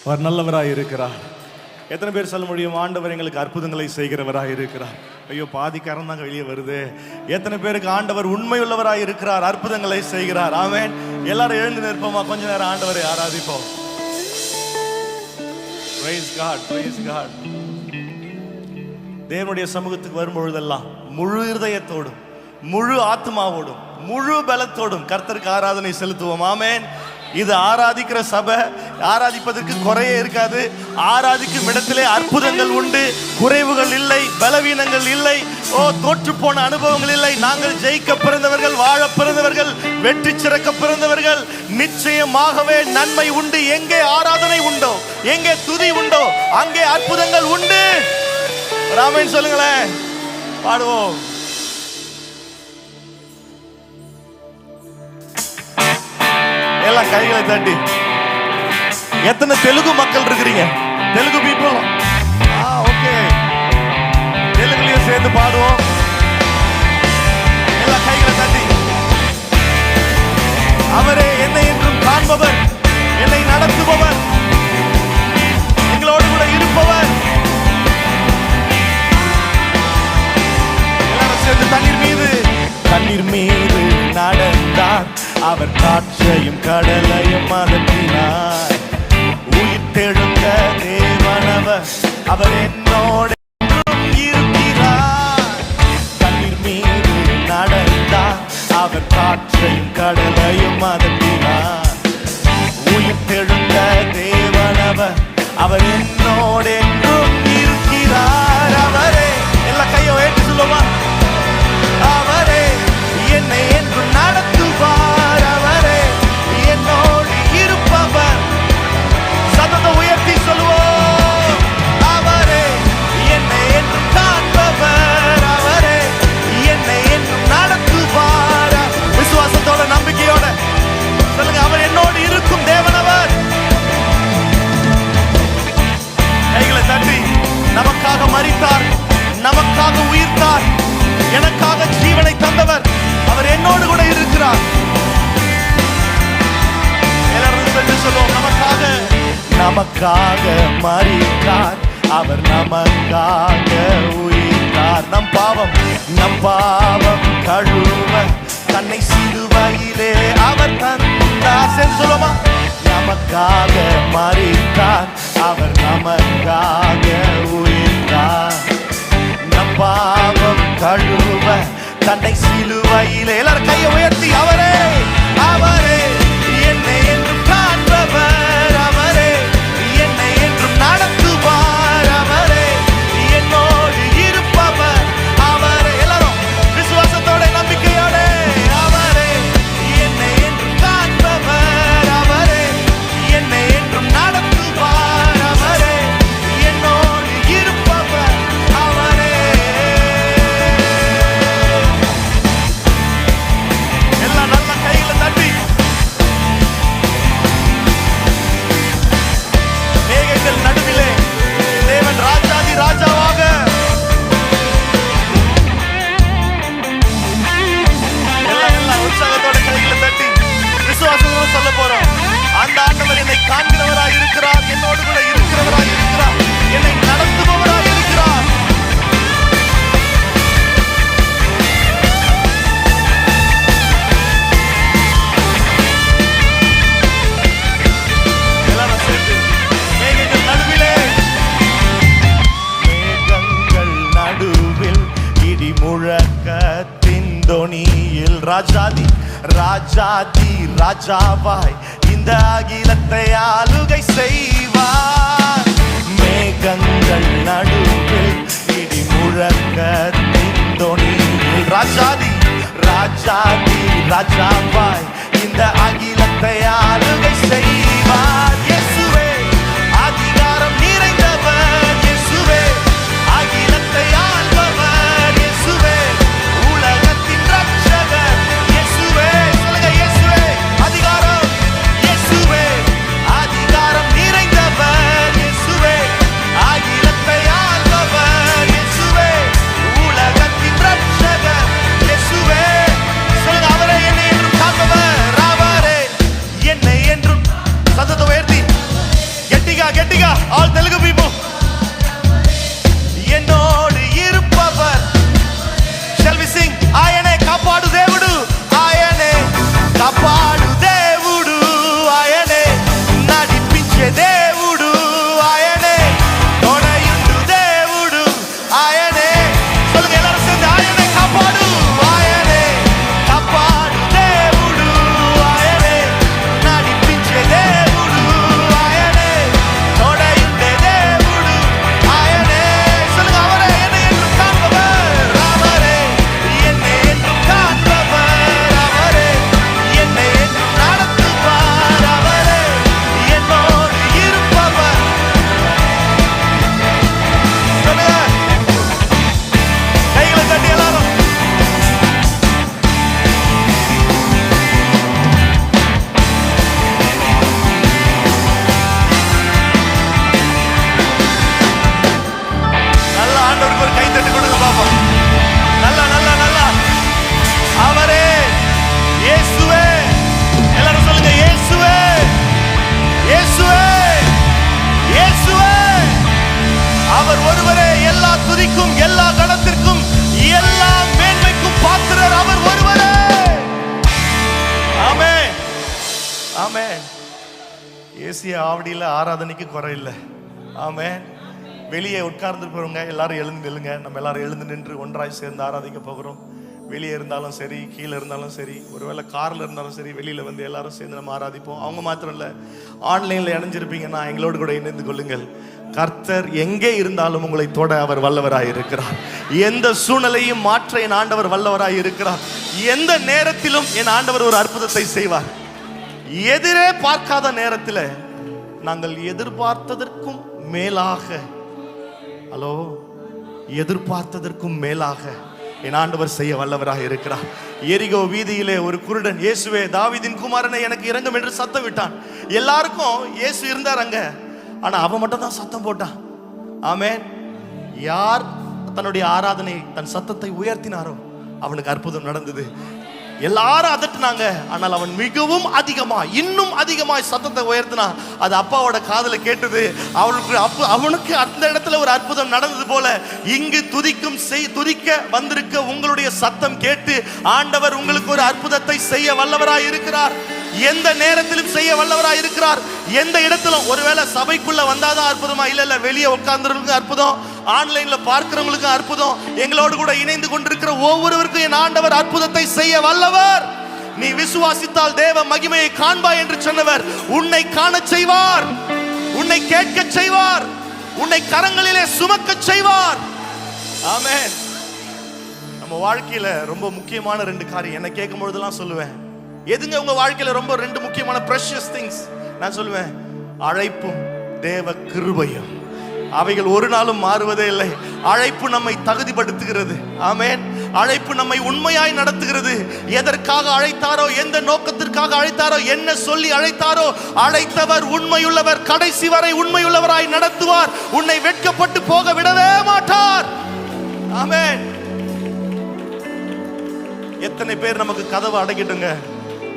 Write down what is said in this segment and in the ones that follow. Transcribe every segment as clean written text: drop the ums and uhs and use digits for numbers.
அவர் நல்லவராய் இருக்கிறார். எத்தனை பேர் சொல்ல முடியும், ஆண்டவர் எங்களுக்கு அற்புதங்களை செய்கிறவராய் இருக்கிறார்? ஐயோ, பாதிக்காரன் தாங்க வெளியே வருது. எத்தனை பேருக்கு ஆண்டவர் உண்மையுள்ளவராய் இருக்கிறார், அற்புதங்களை செய்கிறார்? ஆமென். எல்லாரும் எழுந்து நிற்போமா, கொஞ்ச நேரம் ஆண்டவரை ஆராதிப்போம். Praise God, praise God. தேவனுடைய சமூகத்துக்கு வரும்பொழுதெல்லாம் முழு இருதயத்தோடும் முழு ஆத்மாவோடும் முழு பலத்தோடும் கர்த்தருக்கு ஆராதனை செலுத்துவோம். ஆமென். இது ஆராதிக்கிற சபை. ஆராதிப்பதற்கு குறையே இருக்காது. ஆராதிக்கும் இடத்திலே அற்புதங்கள் உண்டு, குறைவுகள் இல்லை, பலவீனங்கள் இல்லை, தோற்று போன அனுபவங்கள் இல்லை. நாங்கள் ஜெயிக்க பிறந்தவர்கள், வாழ பிறந்தவர்கள், வெற்றி சிறக்க பிறந்தவர்கள். நிச்சயமாகவே நன்மை உண்டு. எங்கே ஆராதனை உண்டோ, எங்கே துதி உண்டோ, அங்கே அற்புதங்கள் உண்டு. ஆமென் சொல்லுங்களேன், பாடுவோம். எல்லாம் கைகளை தட்டி. எத்தனை தெலுங்கு மக்கள் இருக்கிறீங்க? தெலுங்கு பீப்புள்? ஓகே, தெலுங்குலயும் சேர்ந்து பாடுவோம். எல்லாம் கைகளை தட்டி. அவரே என்னை என்றும் காண்பவர், என்னை நடத்துபவர், எங்களோடு கூட இருப்பவர். எல்லாரும் சேர்ந்து தண்ணீர் மீது நடந்தார். அவர் காற்றையும் கடலையும் அதட்டினார். உயிர் தெழுந்த தேவனவர், அவர் என்னோடு இருக்கிறார். தண்ணீர் மீது நடந்தார். அவர் காற்றையும் கடலையும் அதட்டினார். உயிர் தெழுந்த தேவனவர், அவர் என்னோடு என்றும் இருக்கிறார். அவரே, எல்லா கையோ ஏற்றி சொல்லுவா, அவரே என்னை என்று நடத்துவார். அவரே என்னோடு இருப்பவர். சத்தத்தை உயர்த்தி சொல்லுவோம். அவரே என்னை என்று காண்பவர். அவரே என்னை என்று நடத்துவார். விசுவாசத்தோட, நம்பிக்கையோட சொல்லுங்க, அவர் என்னோடு இருக்கும் தேவனவர். கைகளை தட்டி. நமக்காக மரித்தார், நமக்காக உயிர்த்தார், எனக்காக ஜீவனை தந்தவர். அவர் என்னோடு கூட இருக்கிறார். எல்லாரும் சேர்ந்து சொல்லுவோம். நமக்காக மரித்தார், அவர் நமக்காக உயிர்த்தார். நம் பாவம் கழுவ தன்னை சிலுவையிலே அவர் தந்தார். சேர்ந்து சொல்லுவோமா? நமக்காக மரித்தார், அவர் நமக்காக உயிர்த்தார். நம் பாவம் கழுவ தன்னை சிலுவையிலே. எல்லாரும் கையை உயர்த்தி, அவரே அவரே என்னை என்றும் காண்பவர். அவரே என்னை என்றும் நடத்துவார். அவரே என்னோடு இருப்பவர். அவரே, எல்லாரும் விசுவாசத்தோட, நம்பிக்கையோட, அவரே என்னை என்றும் காண்பவர். அவரே என்னை என்றும் நடத்துவார். அவரே என்னோடு இருப்பவர். அவரே. எல்லாம் நல்ல கையில தட்டி. மேகங்கள் நடுவிலே தேவன் ராஜாதி ராஜாவாக. எல்லாம் உற்சாகத்தோட கையில தட்டி விசுவாசத்தோட சொல்ல போறோம். அந்த ஆண்டவர் என்னை காண்கிறவராய் இருக்கிறார், என்னோடு கூட இருக்கிறவராய் இருக்கிறார், என்னை நடத்துபவராய் இருக்கிறார். எல்லாரும் சேர்ந்து மேகங்கள் நடுவில் இடி முழக்கத்தின் தொனியில் ராஜாதி ராஜாவாய் இந்த அகிலத்தை ஆளுகை செய்வார். மேகங்கள் நடுவில் இடி முழக்கத்தின் தொனியில் ராஜாதி ராஜாவாய் இந்த அகிலத்தை ஆளுகை செய்வார். இயேசுவே அதிகாரம் நிறைந்தவர். இயேசுவே அகிலத்தை ஆள்பவர். இயேசுவே உலகத்தின் ரட்சகர். இயேசுவே சொல்லுங்க, இயேசுவே அதிகாரம். இயேசுவே அதிகாரம் நிறைந்தவர். இயேசுவே அகிலத்தை ஆள்பவர். இயேசுவே உலகத்தின் ரட்சகர். இயேசுவே சொல்லுங்க, அவரே என்னை என்றும் காப்பவர். அவரே என்னை என்றும் சத்தத்தை உயர்த்தி கெட்டிகா ஆல் தெலுங்கு பீப்புள். என்னோடு இருப்பவர். Shall we sing? ఆయనే కాపాడు దేవుడు, ఆయనే కాపాడు దేవుడు, ఆయనే నడిపించే దేవుడు, ఆయనే తోడయుండు దేవుడు, ఆయనే. சொல்லுங்க எல்லாரும் சேர்ந்து, ఆయనే కాపాడు, ఆయనే కాపాడు దేవుడు, ఆయనే నడిపించే దేవుడు, ఆయనే తోడయుండే దేవుడు, ఆయనే. சொல்லுங்க அவரே என்னை என்றும் காண்பவர், அவரே என்னை என்றும் காண்பவர், அவரே என்னை என்றும் நடத்துவார், அவரே என்னோடு இருப்பவர். சொல்லுங்க கைகளை தட்டி எல்லாரும். நல்லா ஆண்டவருக்கு ஒரு கை தட்டி கொடுங்க பாப்போம். நல்லா நல்லா நல்லா. அவரே இயேசுவே. எல்லாரும் சொல்லுங்க இயேசுவே, இயேசுவே, இயேசுவே. அவர் ஒருவரே எல்லா துதிக்கும், எல்லா கணத்திற்கும், எல்லா மேன்மைக்கும் பாத்திரர் அவர் ஒருவரே. ஆமென், ஆமென். ஏசிய ஆவடியில் ஆராதனைக்கு குறை இல்லை. ஆமென். வெளியே உட்கார்ந்துருப்பவங்க எல்லாரும் எழுந்து நில்லுங்க. நம்ம எல்லாரும் எழுந்து நின்று ஒன்றாய் சேர்ந்து ஆராதிக்க போகிறோம். வெளியே இருந்தாலும் சரி, கீழே இருந்தாலும் சரி, ஒருவேளை காரில் இருந்தாலும் சரி, வெளியில் வந்து எல்லாரும் சேர்ந்து நம்ம ஆராதிப்போம். அவங்க மாத்திரம் இல்லை, ஆன்லைனில் இணைஞ்சிருப்பீங்கன்னா எங்களோடு கூட இணைந்து கொள்ளுங்கள். கர்த்தர் எங்கே இருந்தாலும் உங்களை தொட அவர் வல்லவராய் இருக்கிறார். எந்த சூழ்நிலையும் மாற்ற என் ஆண்டவர் வல்லவராய் இருக்கிறார். எந்த நேரத்திலும் என் ஆண்டவர் ஒரு அற்புதத்தை செய்வார். எதிரே பார்க்காத நேரத்தில் நாங்கள் எதிர்பார்த்ததற்கும் மேலாக, ஹலோ, எதிர்பார்த்ததற்கும் மேலாக என் ஆண்டவர் செய்ய வல்லவராக இருக்கிறார். எரிகோ வீதியிலே ஒரு குருடன், இயேசுவே தாவீதின் குமாரனை எனக்கு இரங்கும் என்று சத்தம் விட்டான். எல்லாருக்கும் இயேசு இருந்தார் அங்க, ஆனா அவன் மட்டும் தான் சத்தம் போட்டான். ஆமென். யார் தன்னுடைய ஆராதனை தன் சத்தத்தை உயர்த்தினாரோ அவனுக்கு அற்புதம் நடந்தது. எல்லாரும் அதட்டினாங்க, ஆனால் அவன் மிகவும் அதிகமாய், இன்னும் அதிகமாய் சத்தத்தை உயர்த்தினான். அது அப்பாவோட காதுல கேட்டது. அவனுக்கு அந்த இடத்துல ஒரு அற்புதம் நடந்தது போல இங்கு துதிக்க வந்திருக்க உங்களுடைய சத்தம் கேட்டு ஆண்டவர் உங்களுக்கு ஒரு அற்புதத்தை செய்ய வல்லவராய் இருக்கிறார். எந்த நேரத்திலும் செய்ய வல்லவராய் இருக்கிறார். எந்த இடத்திலும். ஒருவேளை சபைக்குள்ள வந்தாதான் அற்புதமா, இல்ல வெளியே உட்கார்ந்துருக்கு அற்புதம், ஆன்லைன்ல பார்க்கிறவங்களுக்கு அற்புதம், எங்களோடு கூட இணைந்து கொண்டிருக்கிற ஒவ்வொருவருக்கும் என் ஆண்டவர் அற்புதத்தை செய்ய வல்லவர். நீ விசுவாசித்தால் தேவ மகிமையை காண்பாய் என்று சொன்னவர் உன்னை காண செய்வார், உன்னை கேட்க செய்வார், உன்னை கரங்களிலே சுமக்க செய்வார். ஆமென். நம்ம வாழ்க்கையில ரொம்ப முக்கியமான 2 காரியம் என்ன கேட்கும் பொழுதெல்லாம் சொல்லுவேன். எதுங்க உங்க வாழ்க்கையில ரொம்ப 2 முக்கியமான precious things நான் சொல்லுவேன். அழைப்பும் தேவ கிருபையும். அவைகள் ஒரு நாளும் மாறுவதே இல்லை. அழைப்பு நம்மை தகுதிப்படுத்துகிறது. ஆமென். அழைப்பு நம்மை உண்மையாய் நடத்துகிறது. எதற்காக அழைத்தாரோ, எந்த நோக்கத்திற்காக அழைத்தாரோ, என்ன சொல்லி அழைத்தாரோ, அழைத்தவர் உண்மையுள்ளவர், கடைசி வரை உண்மையுள்ளவராய் நடத்துவார். உன்னை வெட்கப்பட்டு போக விடவே மாட்டார். ஆமென். எத்தனை பேர் நமக்கு கதவை அடைக்கிட்டுங்க,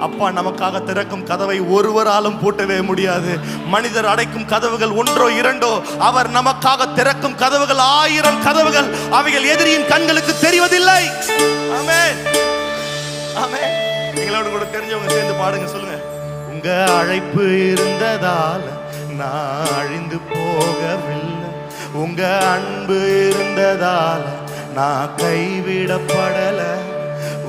அப்பா நமக்காக திறக்கும் கதவை ஒருவராலும் பூட்டவே முடியாது. மனிதர் அடைக்கும் கதவுகள் 1 2, அவர் நமக்காக திறக்கும் கதவுகள் 1000 கதவுகள். அவைகள் எதிரியின் கண்களுக்கு தெரிவதில்லை. ஆமென், ஆமென். எங்களோட கூட தெரிஞ்சவங்க சேர்ந்து பாடுங்க, சொல்லுங்க. உங்க அழைப்பு இருந்ததால் நான் அழிந்து போகவில்லை, உங்க அன்பு இருந்ததால் நான் கைவிடப்படல,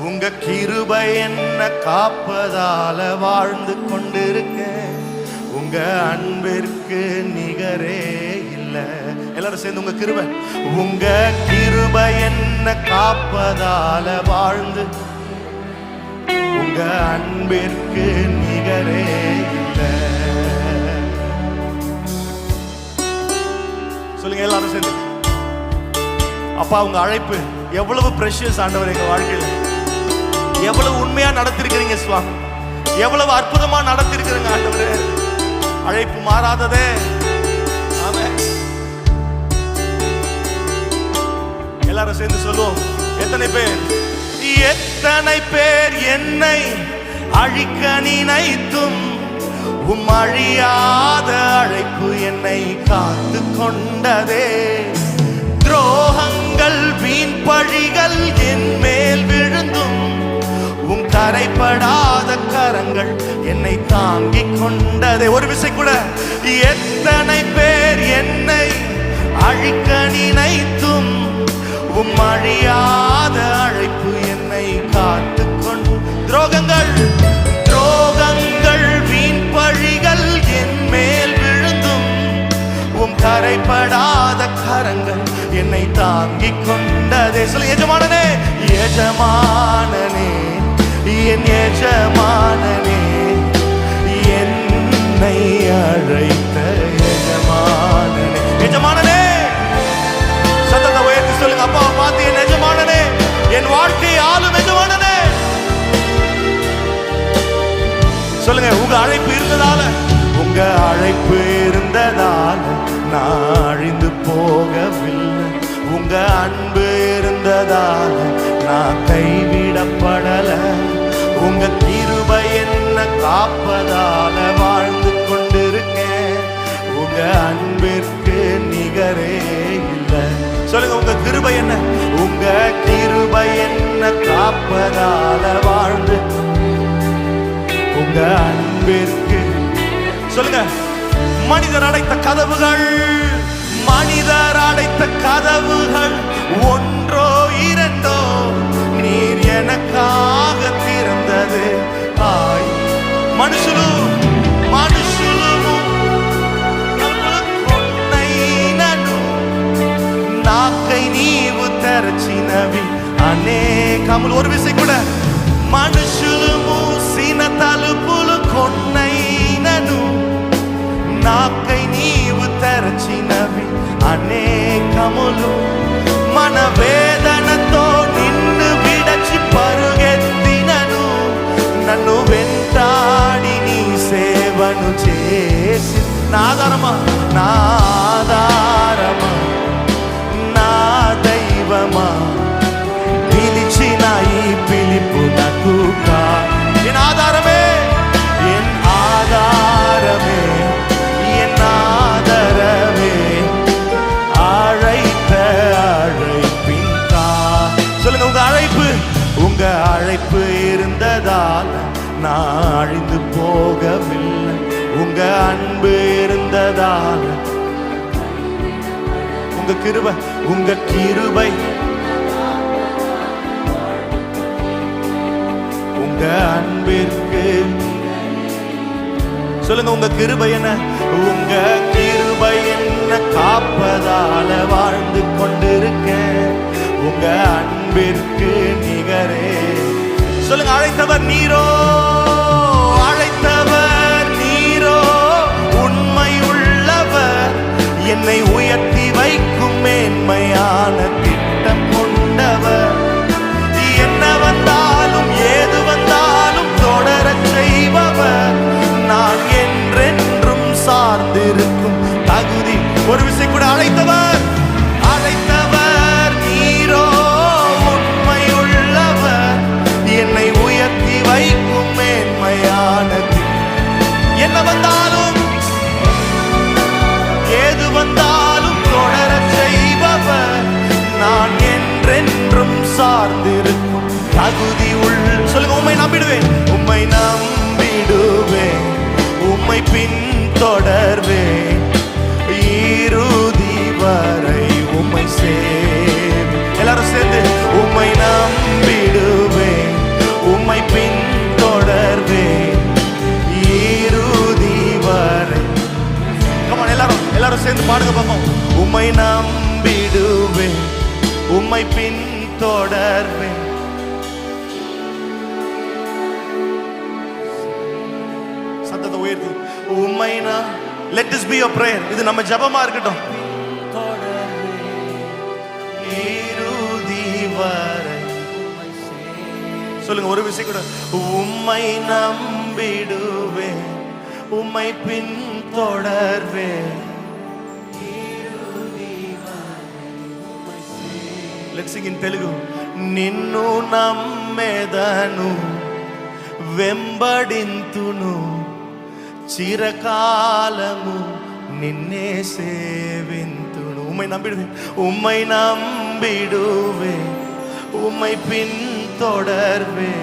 உங்க கிருபை என்ன காப்பதால வாழ்ந்து கொண்டிருக்கேன், உங்க அன்பிற்கு நிகரே இல்லை. எல்லாரும் சேர்ந்து உங்க கிருபை, உங்க கிருபை என்ன காப்பதால வாழ்ந்து, உங்க அன்பிற்கு நிகரே இல்லை. சொல்லுங்க எல்லாரும் சேர்ந்து. அப்பா உங்க அழைப்பு எவ்வளவு பிரஷியஸ் ஆண்டவர், எங்க வாழ்க்கையில எவ்வளவு உண்மையா நடத்திருக்கிறீங்க சுவாமி, எவ்வளவு அற்புதமா நடத்திருக்கிறீங்க ஆண்டவரே. அழைப்பு மாறாததே. ஆமென். எல்லாரும் சேர்ந்து சொல்லுவோம். எத்தனை பேர் என்னை அழிக்க நினைத்தும் அழியாத அழைப்பு என்னை காத்து கொண்டதே. துரோகங்கள் வீண் பழிகள் என் மேல் விழுந்தும் கரைப்படாத கரங்கள் என்னை தாங்கிக் கொண்டதே. ஒரு விசை கூட எத்தனை பேர் என்னை அழிக்க நினைத்தும் அழியாத அழைப்பு என்னை காத்து கொண்டு துரோகங்கள் வீண் பழிகள் என் மேல் விழுந்தும் கரைப்படாத கரங்கள் என்னை தாங்கிக் கொண்டதே. சொல்லு எஜமானனே, எஜமானனே, என் எஜமானனே, என்னை அழைத்த எஜமானனே. எஜமானனே சத்தத்தை உயர்த்தி சொல்லுங்க. அப்பாவை பார்த்து, என் எஜமானனே, என் வாழ்க்கையை ஆளும் எஜமானனே. சொல்லுங்க, உங்க அழைப்பு இருந்ததால, உங்க அழைப்பு இருந்ததால நான் அழிந்து போகவில்லை. உங்க அன்பு இருந்ததால நான் கைவிடப்படல. உங்க கிருபை என்ன காப்பதால வாழ்ந்து கொண்டிருக்கேன். உங்க அன்பிற்கு நிகரே இல்லை. சொல்லுங்க, உங்க கிருபை என்ன, உங்க கிருபை என்ன காப்பதால வாழ்ந்து, உங்க அன்பிற்கு. சொல்லுங்க, மனிதர் அடைத்த கதவுகள், மனிதர் அடைத்த கதவுகள் ஒன்றோ இரண்டோ நீர் எனக்காக திறந்தது. మనుషులు కొన్నైనను నాకై నీవు తెరచినవి అనేకములు. ஒரு விசை கூட, మనుషులు మూసిన తలుపులు కొన్నైనను నాకై నీవు తెరచినవి అనేకములు. మన వేదనతో నిన్ను విడచి పరుగెత్తినను, నన్ను వెంటాడి నీ సేవను చేసి. నా ఆధారమా, నా ఆధారమా, నా దైవమా, పిలిచిన ఈ పిలుపునకు ఎన్ ఆధారమే, ఎన్ ఆధారమే, ఎన్ ఆధారమే, அழைத்த அழைப்பின் சொல்லுங்க, உங்க அழைப்பு, உங்க அழைப்பு இருந்ததால் நான் அழிந்து போகவில்லை. உங்க அன்பு இருந்ததால், உங்க கிருபை, உங்க கிருபை, உங்க அன்பிற்கு. சொல்லுங்க, உங்க கிருபை என்ன, உங்க கிருபை என்ன காப்பதால வாழ்ந்து கொண்டிருக்கேன். உங்க அன்பிற்கு நிகரே. சொல்லுங்க, அழைத்தவர் நீரோ, அழைத்தவர் நீரோ, உண்மை உள்ளவர், என்னை உயர்த்தி வைக்கும் மேன்மையான திட்டம் கொண்டவர். என்ன வந்தாலும் ஏது வந்தாலும் தொடரச் செய்பவர், நான் என்றென்றும் சார்ந்திருக்கும் தகுதி. ஒரு விசை கூட, அழைத்தவர், அழைத்தவர் நீரோ, உண்மை உள்ளவர், என்னை உயர்த்தி வைக்கும் மேன்மையானது. என்ன வந்தாலும் ஏது வந்தாலும் தொடரச் செய்பவர், நான் என்றென்றும் சார்ந்திருக்கும் தகுதி உள். சொல்லுங்க, உம்மை நம்பிடுவேன், உம்மை நம்பிடுவேன், உம்மை பின் தொடர்வேன், இறுதி வரை உம்மை சேவை. எல்லாரும் சேர்ந்து, உம்மை நம்பிடுவேன், உம்மை பின் தொடர்வேன், இறுதி வரை. கமான், எல்லாரும் சேர்ந்து பாடுங்க பாப்போம். உம்மை நம்பிடுவேன், உம்மை பின் தொடர்வேன். சத்தத்தை உயர்த்தி, உம்மை நான். Let this be your prayer. இது நம்ம ஜெபமா இருக்கட்டும். சொல்லுங்க, ஒரு விஷயம் கூட, உம்மை நம்பிடுவேன், உம்மை பின் தொடர்வேன். Let's sing in Telugu. నిన్ను నమ్మెదను, వెంబడింతును, చిరకాలము నిన్నే సేవింతును. ఉమ్మై నమ్మిడువే, ఉమ్మై నమ్మిడువే, உம்மை பின்தொடர்வே,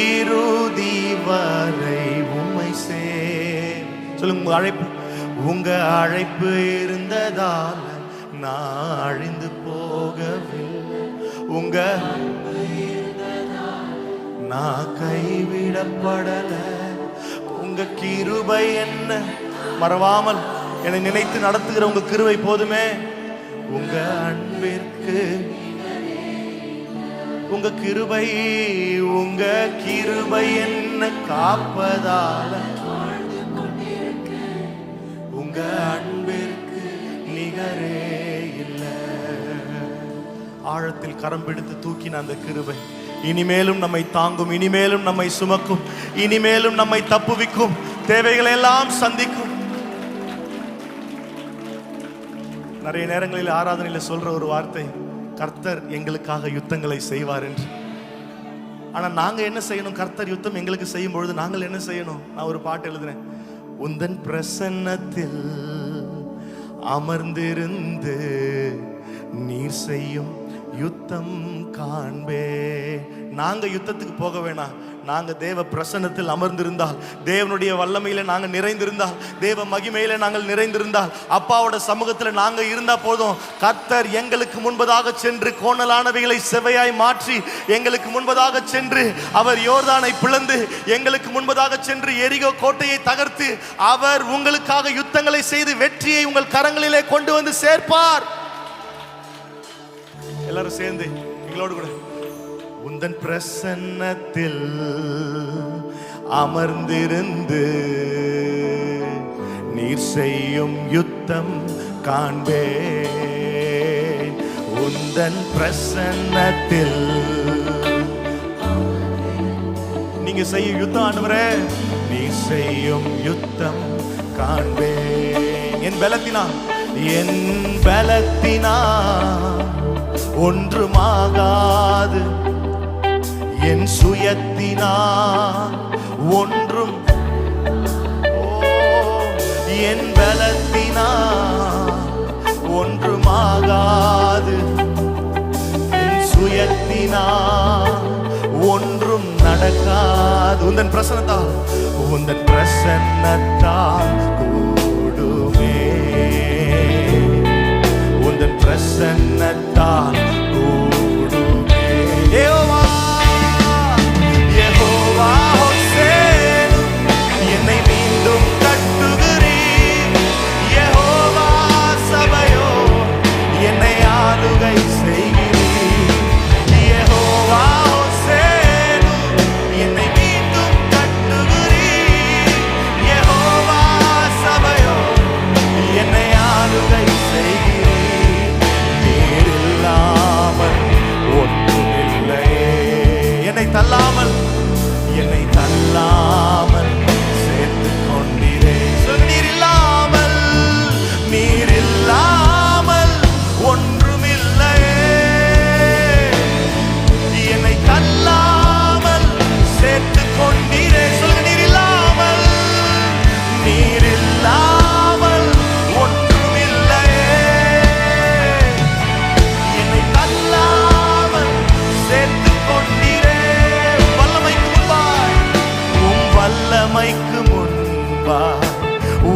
இறுதி வரை உம்மை சொல்லுங்க. உங்க அழைப்பு, உங்க அழைப்பு இருந்ததால் நான் அழிந்து போகவில்லை. உங்க நான் கைவிடப்படல. உங்க கிருபை என்ன மறவாமல் என்னை நினைத்து நடத்துகிற உங்க கிருபை போதுமே. உங்க அன்பிற்கு உங்க கிருபை, உங்க கிருபை என்ன காப்பதால உங்க அன்பிற்கு நிகரே இல்லை. ஆழத்தில் கரம் பிடித்து தூக்கின அந்த கிருபை இனிமேலும் நம்மை தாங்கும், இனிமேலும் நம்மை சுமக்கும், இனிமேலும் நம்மை தப்புவிக்கும், தேவைகளை எல்லாம் சந்திக்கும். நிறைய நேரங்களில் ஆராதனையில் சொல்ற ஒரு வார்த்தை, கர்த்தர் எங்களுக்காக யுத்தங்களை செய்வார் என்று. ஆனா நாங்க என்ன செய்யணும்? கர்த்தர் யுத்தம் எங்களுக்கு செய்யும் பொழுது நாங்கள் என்ன செய்யணும்? நான் ஒரு பாட்டு எழுதுனேன், உந்தன் பிரசன்னத்தில் அமர்ந்திருந்து நீர் செய்யும் யுத்தம் காண்பே. நாங்க யுத்தத்துக்கு போக வேணாம், நாங்க தேவ பிரசன்னத்தில் அமர்ந்திருந்தால், தேவனுடைய வல்லமையில நாங்க நிறைந்திருந்தால், தேவ மகிமையில நாங்கள் நிறைந்திருந்தால், அப்பாவோட சமூகத்துல நாங்க இருந்தா போதும். கர்த்தர் எங்களுக்கு முன்பதாக சென்று கோணலானவைகளை செவையாய் மாற்றி, எங்களுக்கு முன்பதாக சென்று அவர் யோர்தானை பிளந்து, எங்களுக்கு முன்பதாக சென்று எரிகோ கோட்டையை தகர்த்து, அவர் உங்களுக்காக யுத்தங்களை செய்து வெற்றியை உங்கள் கரங்களிலே கொண்டு வந்து சேர்ப்பார். எல்லாரும் சேர்ந்து எங்களோடு கூட, உந்தன் பிரசன்னத்தில் அமர்ந்திருந்து நீர் செய்யும் யுத்தம் காண்பே. உந்தன் பிரசன்னத்தில் நீங்க செய்யும் யுத்தம் ஆண்டவரே, நீர் செய்யும் யுத்தம் காண்பே. என் பலத்தினா ஒன்றுமாகாது, என் சுயத்தினா ஒன்றும், என் பலத்தினா ஒன்றுமாகாது, என் சுயத்தினா ஒன்றும் நடக்காது. உந்தன் பிரசன்னத்தால், உந்தன் பிரசன்னத்தால் கூடுமே, உந்தன் பிரசன்னத்தால் கூடுமே. யெகோவா யெகோவா ஹோசேனு, என்னை மீண்டும் கட்டுகிறீர். யெகோவா சபையோ, என்னை ஆளுகை செய்கிறீர். யெகோவா ஹோசேனு, என்னை மீண்டும் கட்டுகிறீர். யெகோவா சபையோ, என்னை ஆளுகை செய்கிறீர். தள்ளாமல், என்னை தள்ளாமல் சேர்த்து கொண்டீரே. நீர் இல்லாமல், நீர் இல்லாமல் ஒன்றுமில்லையே. என்னை தள்ளாமல் சேர்த்து கொண்டீரே. சொல்லுங்க, நீர் இல்லாமல், நீர் இல்லாமல் ஒன்றுமில்லையே. என்னை தள்ளாமல் சேர்த்து கொண்டீரே. வல்லமைக்கு முன்பாய்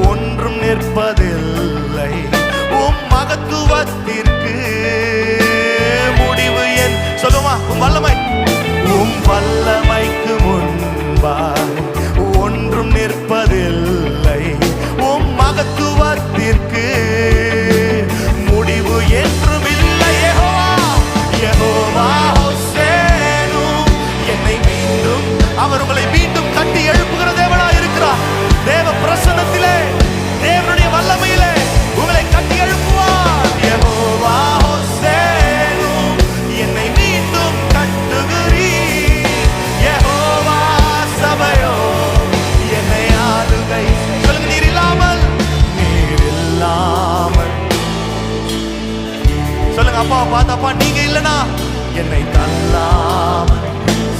ஒன்றும் நிற்பதில்லை. உம் மகத்துவத்திற்கு முடிவு என் சொல்லுமா. உம் வல்லமை, உம் வல்லமைக்கு முன்பாய் ஒன்றும் நிற்பதில்லை. உம் மகத்துவத்திற்கு முடிவு என்றும் இல்லை. யெகோவா யெகோவா ஹோசேனு, என்னை மீண்டும், அவர் உங்களை மீண்டும் கட்டி எழுப்புகிற தேவனாய் இருக்கிறார். தேவ பிரசன்னத்திலே, தேவனுடைய வல்லமையிலே உங்களை கட்டி எழுப்புவார். யெகோவா ஹோசேனு, என்னை மீண்டும் கட்டுகிறீர். யெகோவா சபையோ, என்னை ஆளுகை. சொல்லுங்க, நீர் இல்லாமல், நீர் இல்லாமல். சொல்லுங்க, அப்பா பார்த்து, அப்பா நீங்க இல்லனா என்னை தள்ளாமல்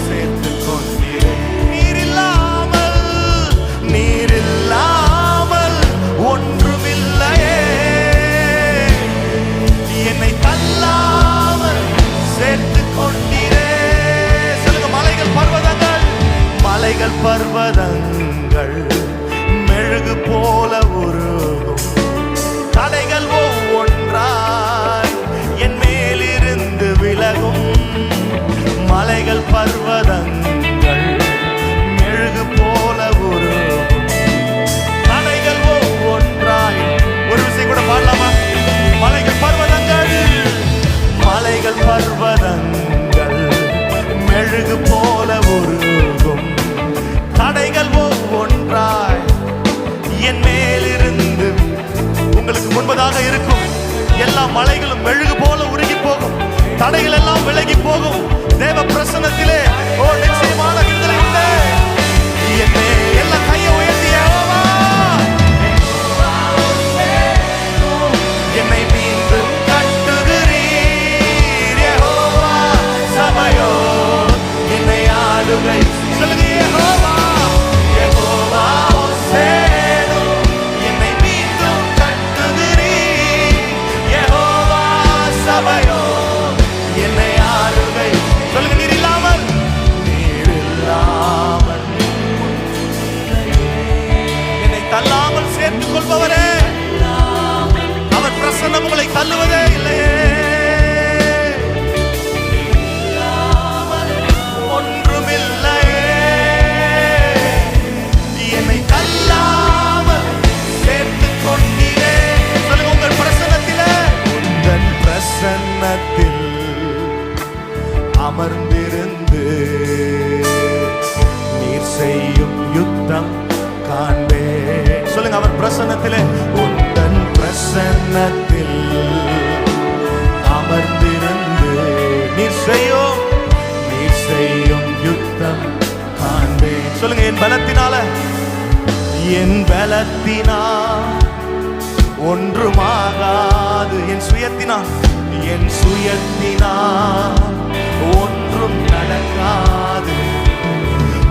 சேர்த்து கொண்டீரே. நீர் இல்லாமல், நீர் பர்வதங்கள் மெழுகு போல உருகும். தடைகள் ஒவ்வொன்றாய் என் மேலிருந்து விலகும். மலைகள் பர்வதங்கள் மெழுகு போல உருகும். தடைகள் ஒவ்வொன்றாய் ஒரு விஷயம் கூட பாடலாமா? மலைகள் பர்வதங்கள், மலைகள் பர்வதங்கள் மெழுகு போல உருகும். தடைகள் ஒவ்வொன்றாய் என் மேலிருந்து. உங்களுக்கு முன்பதாக இருக்கும் எல்லா மலைகளும் மெழுகு போல உருகி போகும். தடைகள் எல்லாம் விலகி போகும். தேவ பிரசன்னத்திலே நிச்சயமான விடுதலை உண்டு. எல்லாம் கையை உயர்த்தி என்னை மீண்டும் கட்டுகிறீர் யெகோவா சபையோர் என்னை ஆளுகை. சொல்லுங்க யெகோவா, யெகோவா ஹோசேனு என்னை மீண்டும் கட்டுகிறீர் யெகோவா சபையோர் என்னை ஆளுகை. சொல்லுங்க நீர் இல்லாமல், நீர் இல்லாமல் என்னை தள்ளாமல் சேர்த்துக் கொள்பவரே, அவர் பிரசன்னம் உங்களை தள்ளுவதே இல்லையே. ஒன்றுமில்லையே என்னை தள்ளாமல் சேர்த்துக் கொண்டீரே. சொல்லுங்க உங்கள் பிரசன்னத்திலே, உங்கள் பிரசன்னத்தில் அமர்ந்திருந்து நீர் செய்யும் யுத்தம் காண்பே. சொல்லுங்க அவர் பிரசன்னத்திலே, உந்தன் பிரசன்னத்தில் அமர்ந்திருந்து நீர் செய்யும் யுத்தம் காண்பே. சொல்லுங்க என் பலத்தினால, என் பலத்தினால் ஒன்றுமாகாது. என் சுயத்தினால் ஒன்றும் நடக்காது.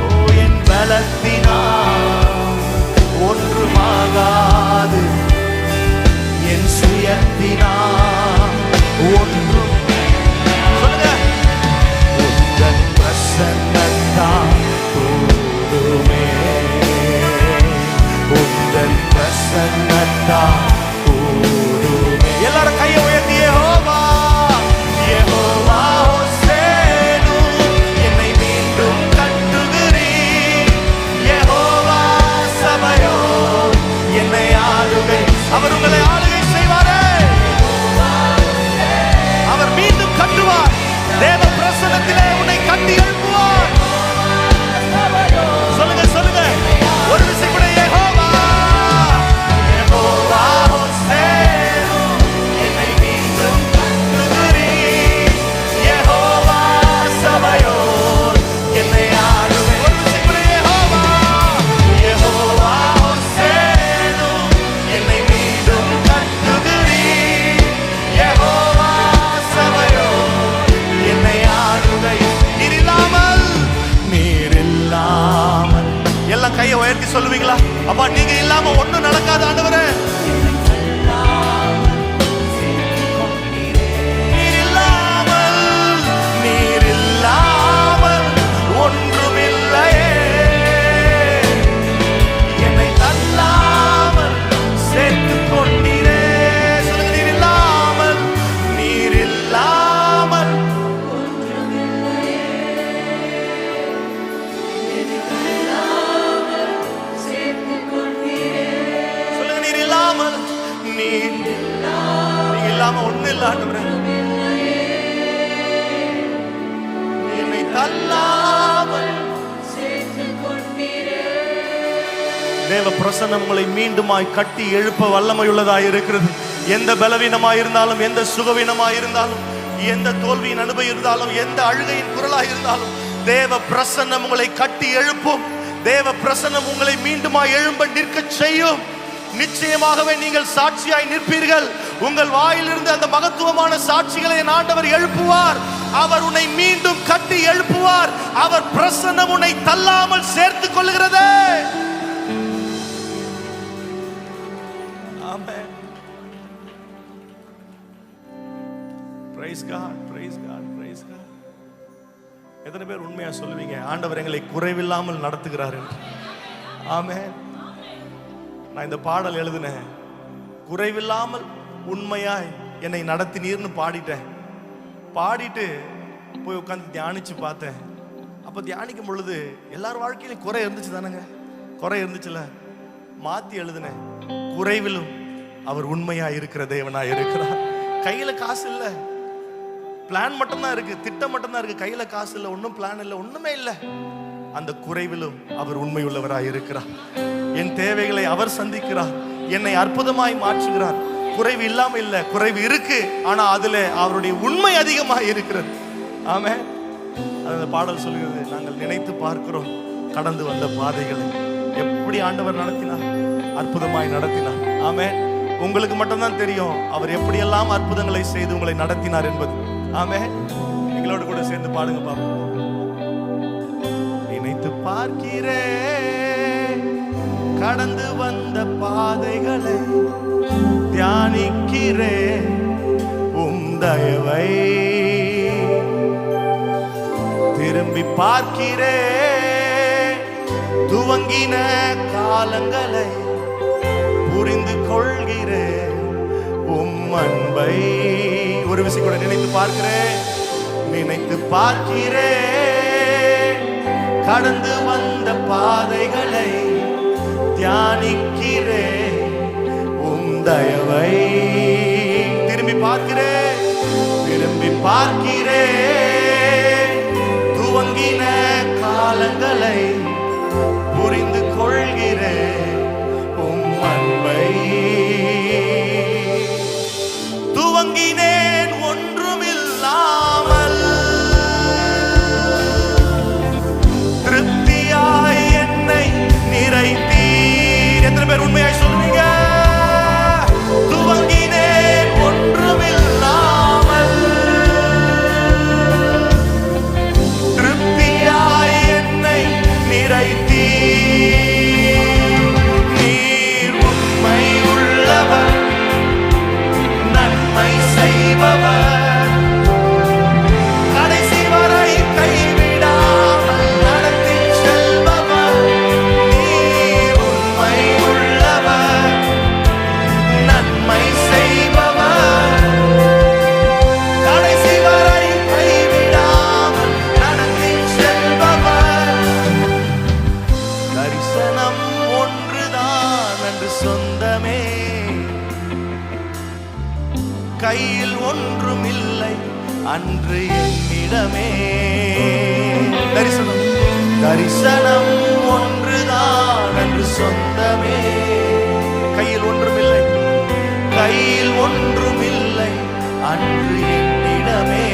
ஓ என் பலத்தினால் ஒன்றுமாகாது. என் சுயத்தினால் ஒன்றும். சொல்லுங்க உந்தன் பிரசன்னத்தால் போதுமே, உந்தன் பிரசன்னத்தால் போதுமே. எல்லாரும் கையை உயர்த்தி யெகோவா, யெகோவா ஹோசேனு என்னை மீண்டும் கட்டுகிறீர் யெகோவா சபையோர் என்னை ஆளுகை. அவர் உங்களை ஆளுகை செய்வாரே, அவர் மீண்டும் கட்டுவார். தேவ பிரசன்னத்திலே உன்னை கட்டி எழுப்புவார். சொல்லுங்க சொல்லுங்க ஒரு விஷயம் கூட, யெகோவா, யெகோவா ஹோசேனு என்னை மீண்டும் கட்டுகிறீர் யெகோவா சபையோர் என்னை ஆளுகை. ஒரு விஷயம் கூட, யெகோவா, யெகோவா ஹோசேனு என்னை மீண்டும் கட்டுகிறீர் யெகோவா சபையோர் என்னை ஆளுகை. நீர் இல்லாமல், நீர் இல்லாமல். எல்லாம் கையை உயர்த்தி சொல்லுவீங்களா? அப்பா நீங்க இல்லாம ஒண்ணும் நடக்காது ஆண்டவரே. நீர் இல்லாமல், நீர் இல்லாமல் ஒன்றுமில்லையே. என்னை தள்ளாமல் சேர்த்துக் கொண்டீரே. சொல்லுங்க நீர் இல்லாமல், நீர் இல்லாமல். சொல்லுங்க நீர் இல்லாமல், நீங்க இல்லாம ஒண்ணு இல்ல ஆண்டவரே. என்னை தள்ளாமல். தேவ பிரசன்னம் உங்களை மீண்டுமாய் கட்டி எழுப்ப வல்லமையுள்ளதாய் இருக்கிறது. எந்த பலவீனமாய் இருந்தாலும், எந்த சுகவீனமாய் இருந்தாலும், எந்த தோல்வியின் அனுபவம் இருந்தாலும், எந்த அழுகையின் குரலாய் இருந்தாலும், தேவ பிரசன்னம் உங்களை கட்டி எழுப்பும். தேவ பிரசன்னம் உங்களை மீண்டுமாய் எழும்ப நிற்க செய்யும். நிச்சயமாகவே நீங்கள் சாட்சியாய் நிற்பீர்கள். உங்கள் வாயிலிருந்து அந்த மகத்துவமான சாட்சிகளை என் ஆண்டவர் எழுப்புவார். அவர் உன்னை மீண்டும் கட்டி எழுப்புவார். அவர் பிரசன்னம் உன்னை தள்ளாமல் சேர்த்துக் கொள்ளுகிறதே. ஆமென். Praise God, praise God, praise God. எத்தனை பேர் உண்மையா சொல்லுவீங்க ஆண்டவர் எங்களை குறைவில்லாமல் நடத்துகிறார் என்று? ஆமென். நான் இந்த பாடல் எழுதினேன், குறைவில்லாமல் உண்மையாய் என்னை நடத்தினீர்னு பாடிட்டேன். பாடிட்டு போய் உட்காந்து தியானிச்சு பார்த்தேன். அப்ப தியானிக்கும் பொழுது எல்லார் வாழ்க்கையிலும் குறை இருந்துச்சு தானேங்க, குறை இருந்துச்சுல. மாத்தி எழுதினேன், குறைவிலும் அவர் உண்மையா இருக்கிற தேவனா இருக்கிறார். கையில காசு இல்ல, பிளான் மட்டும்தான் இருக்கு, திட்டம் மட்டும்தான் இருக்கு, கையில காசு இல்ல, ஒன்னும் பிளான் இல்ல, ஒண்ணுமே இல்ல. அந்த குறைவிலும் அவர் உண்மை உள்ளவராய் இருக்கிறார். என் தேவைகளை அவர் சந்திக்கிறார், என்னை அற்புதமாய் மாற்றுகிறார். குறைவு இல்லாம இல்ல, குறைவு இருக்கு, ஆனா அதுல அவருடைய உண்மை அதிகமாக இருக்கிறது. ஆமென். அந்த பாடல் சொல்கிறது, நாங்கள் நினைத்து பார்க்கிறோம் கடந்து வந்த பாதைகளை எப்படி ஆண்டவர் நடத்தினார், அற்புதமாய் நடத்தினார். ஆமென். உங்களுக்கு மட்டும்தான் தெரியும் அவர் எப்படியெல்லாம் அற்புதங்களை செய்து உங்களை நடத்தினார் என்பது. ஆமென். எங்களோடு கூட சேர்ந்து பாடுங்க பாப்போம். நினைத்து பார்க்கிறேன் கடந்து வந்த பாதைகளை, தியானிக்கிறேன் உம் தயவை, திரும்பி பார்க்கிறேன் துவங்கின காலங்களை, புரிந்து கொள்கிறேன் உம் அன்பை. ஒரு விஷயம் கூட நினைத்து பார்க்கிறேன், நினைத்து பார்க்கிறேன் கடந்து வந்த பாதைகளை, தியானிக்கிறேன் உம் தயவை, திரும்பி பார்க்கிறேன், திரும்பி பார்க்கிறேன் துவங்கின காலங்களை, புரிந்து கொள்கிறேன் உம் அன்பை. துவங்கினேன் ஒன்றுமில்லாமல், திருப்தியாய் என்னை நிறைத்தீர். எத்தனை பேர் உண்மையாய் சொல்லுவீங்க? துவங்கினேன் ஒன்றுமில்லாமல், திருப்தியாய் என்னை நிறைத்தீர். நீர் உண்மை உள்ளவர், நன்மை செய்பவர், கடைசி வரை கைவிடாமல் நடத்தி செல்பவர். நீர் உண்மை உள்ளவர், நன்மை செய்பவர், கடைசி வரை கைவிடாமல் நடத்தி செல்பவர். தரிசனம் ஒன்றுதான் என்று சொந்தமே, கையில் ஒன்றும் இல்லை அன்று என்னிடமே. தரிசனம், தரிசனம் ஒன்றுதான் என்று சொந்தமே, கையில் ஒன்றும் இல்லை, கையில் ஒன்றும் இல்லை அன்று என்னிடமே.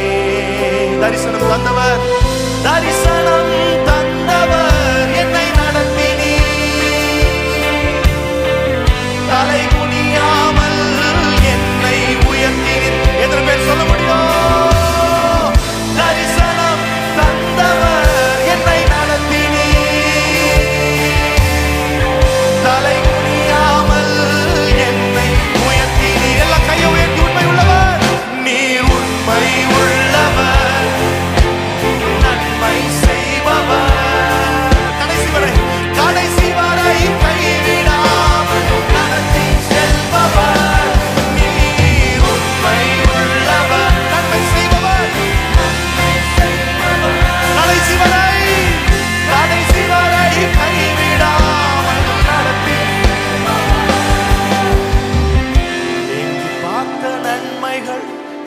தரிசனம் தந்தவர், தரிசனம் தந்தவர், என்னை நடத்தினீர், தலை குனியாமல் என்னை உயர்த்தினீர். எத்தனை பேர் சொல்ல முடியும்? தரிசனம் தந்தவர், என்னை நடத்தினீர், தலை குனியாமல் என்னை உயர்த்தினீர். எல்லாம் கையை உயர்த்தி உண்மை உள்ளவர், நீர் உண்மை உள்ளவர், நன்மை செய்பவர், கடைசி வரை, கடைசி வரை கைவிடாமல் நடத்தி செல்பவர். நீர் உண்மை உள்ளவர், நன்மை செய்பவர், கடைசி வரை, கடைசி வரை கைவிடாமல் நடத்தி. எங்கு பார்த்த நன்மைகள்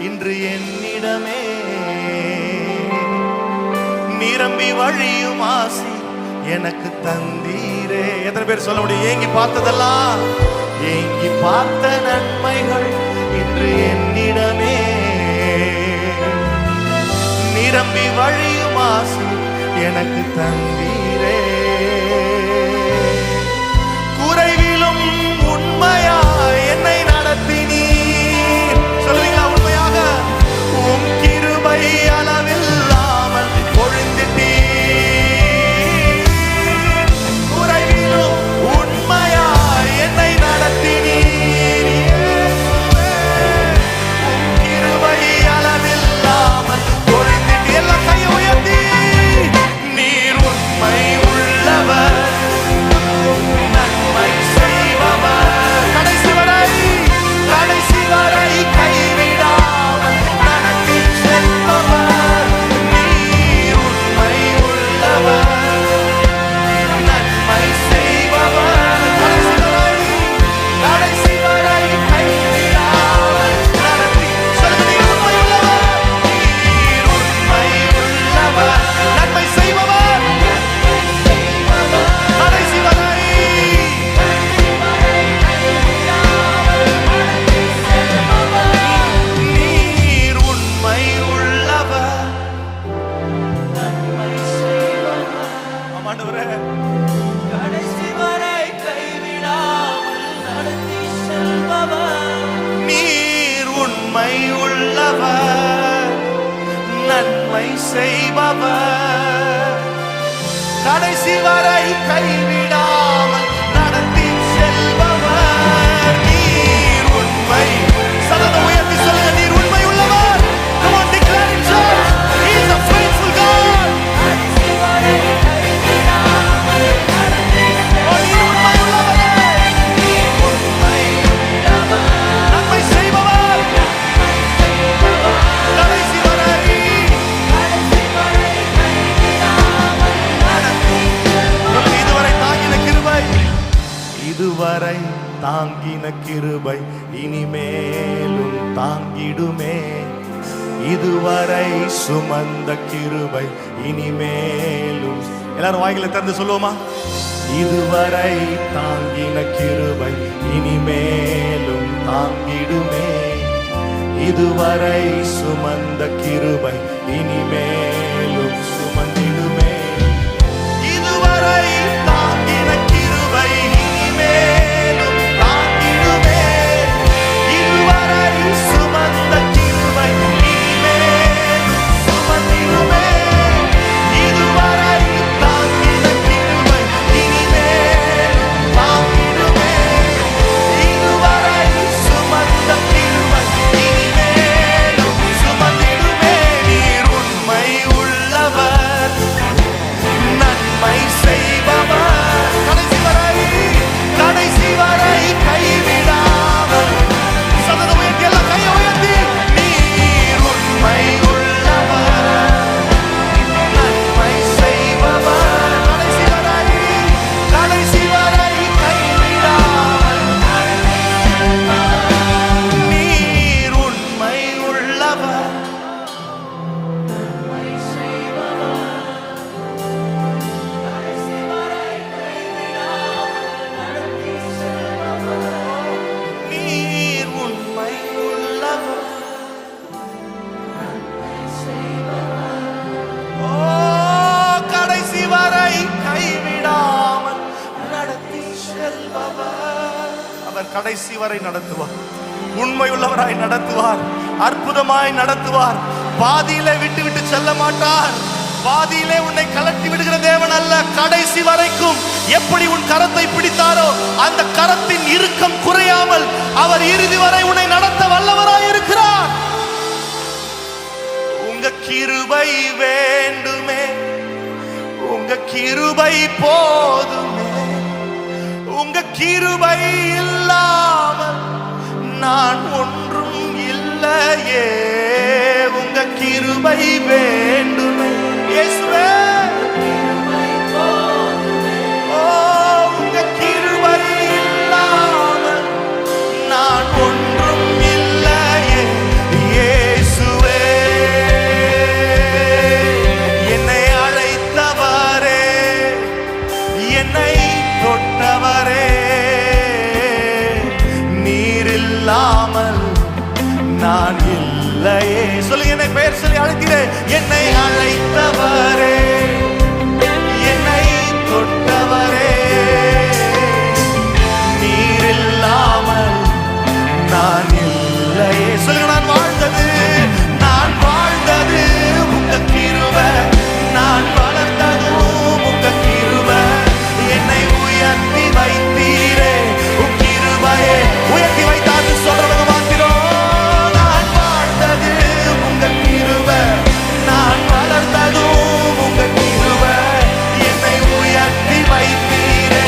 இன்று என்னிடமே, நிரம்பி வழியும் ஆசி எனக்கு தந்தீரே. எத்தனை பேர் சொல்ல முடியும்? ஏங்கி பார்த்ததெல்லாம், ஏங்கி பார்த்த நன்மைகள் இன்று என்னிடமே, நிரம்பி வழியும் ஆசி எனக்கு தந்தீரே. குறைவிலும் உண்மையா என்னை நடத்தினீர். சொல்லுவீங்களா உண்மையாக? உம் கிருபை அளவில்லாமல் பொழிந்திட்டீர். குறைவிலும் உண்மையா என்னை நடத்தினீர். இயேசுவே, உம் கிருபை அளவில்லாமல் பொழிந்திட்டீர். எல்லாம் கையை உயர்த்தி, நீர் உண்மை உள்ள உள்ளவர், நன்மை செய்பவர், கடைசி வரை கைவிடாமல் நடத்தி செல்பவர். நீர் உண்மை. சத்தத்தை உயர்த்தி சொல்லுங்க, நீர் உண்மை உள்ளவர். Come on, declare it, church. He is a faithful God. இதுவரை தாங்கின கிருபை இனிமேலும் தாங்கிடுமே. இதுவரை சுமந்த கிருபை இனிமேலும். எல்லாரும் வாய்களை திறந்து சொல்லுவோமா? இதுவரை தாங்கின கிருபை இனிமேலும் தாங்கிடுமே. இதுவரை சுமந்த கிருபை இனிமேலும் சுமந்திடுமே. இதுவரை தாங்கின கிருபை இனிமேலும் தாங்கிடுமே. இதுவரை சுமந்த கிருபை இனிமேலும் சுமந்திடுமே. இதுவரை தாங்கின கிருபை இனிமேலும் தாங்கிடுமே. இதுவரை சுமந்த கிருபை இனிமேலும் சுமந்திடுமே. நீர் உண்மை உள்ளவர், நன்மை செய்பவர், கடைசி வரை கைவிடாமல். சதத உயர்த்தி, எல்லாம் கையை உயர்த்தி. நீர் உண்மை உள்ளவர், நன்மை செய்பவர், கடைசி வரை கைவிடாமல். நீர் உண்மை உள்ளவர், நீர் உண்மை உள்ளவர். ஓ, கடைசி வரை கைவிடாமல் நடத்தி செல்பவர். அவர் கடைசி வரை நடத்துவார், உண்மை உள்ளவராய் நடத்துவார், அற்புதமாய் நடத்துவார். பாதியிலே விட்டு விட்டு செல்ல மாட்டார். பாதியிலே உன்னை கலட்டி விடுகிற தேவன் அல்ல. கடைசி வரைக்கும் எப்படி உன் கரத்தை பிடித்தாரோ அந்த கரத்தின் இறுக்கம் குறையாமல் அவர் இறுதி வரை உன்னை நடத்த வல்லவராய் இருக்கிறார். உங்க கிருபை வேண்டுமே, உங்க கிருபை போதுமே. உங்க கிருபை இல்லாமல் நான் ஒன்றும் இல்லையே. உங்க கிருபை வேண்டுமே இயேசுவே. ஓ, உங்க கிருபை இல்லாமல் நான் ஒன்றும் இல்லையே இயேசுவே. என்னை அழைத்தவரே, என்னை தொட்டவரே, நீர் இல்லாமல் நான் இல்லையே. சொல்லுங்க, என்னை பெயர் சொல்லி அழைத்தீரே. என்னை அழைத்தவரே, என்னை தொட்டவரே, நீர் இல்லாமல் நான் இல்லையே. சொல்லுங்க, நான் வாழ்ந்தது உங்க கிருபை, நான் வளர்ந்ததும் உங்க கிருபை. என்னை உயர்த்தி வைத்தீரே உங்க கிருபையே. உயர்த்தி வைத்தாது சொல்றவங்க மாத்திரம். நான் வாழ்ந்தது உங்க கிருபை, நான் வளர்ந்ததும் உங்க கிருபை. என்னை உயர்த்தி வைத்தீரே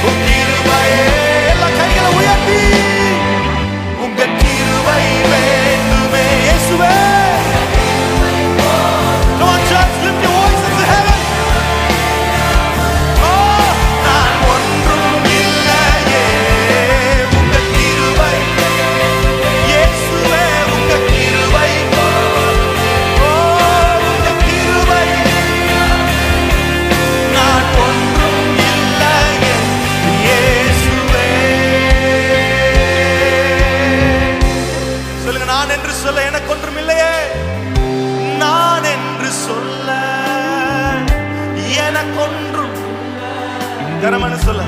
உங்க கிருபையே. எல்லா கைகளை உயர்த்தி. உங்க கிருபை வேண்டுமே இயேசுவே. Come on, church, lift your voices to heaven. Oh, நான் ஒன்றும் இல்லையே. உங்க கிருபை இயேசுவே, உங்க கிருபை. ஓ, உங்க கிருபை. நான் ஒன்றும் இல்லையே இயேசுவே. சொல்லுங்க, நான் என்று சொல்ல எனக்கு ஒன்றும் இல்லையே. நான் என்று சொல்ல எனக்கு ஒன்றும். கரமனு சொல்ல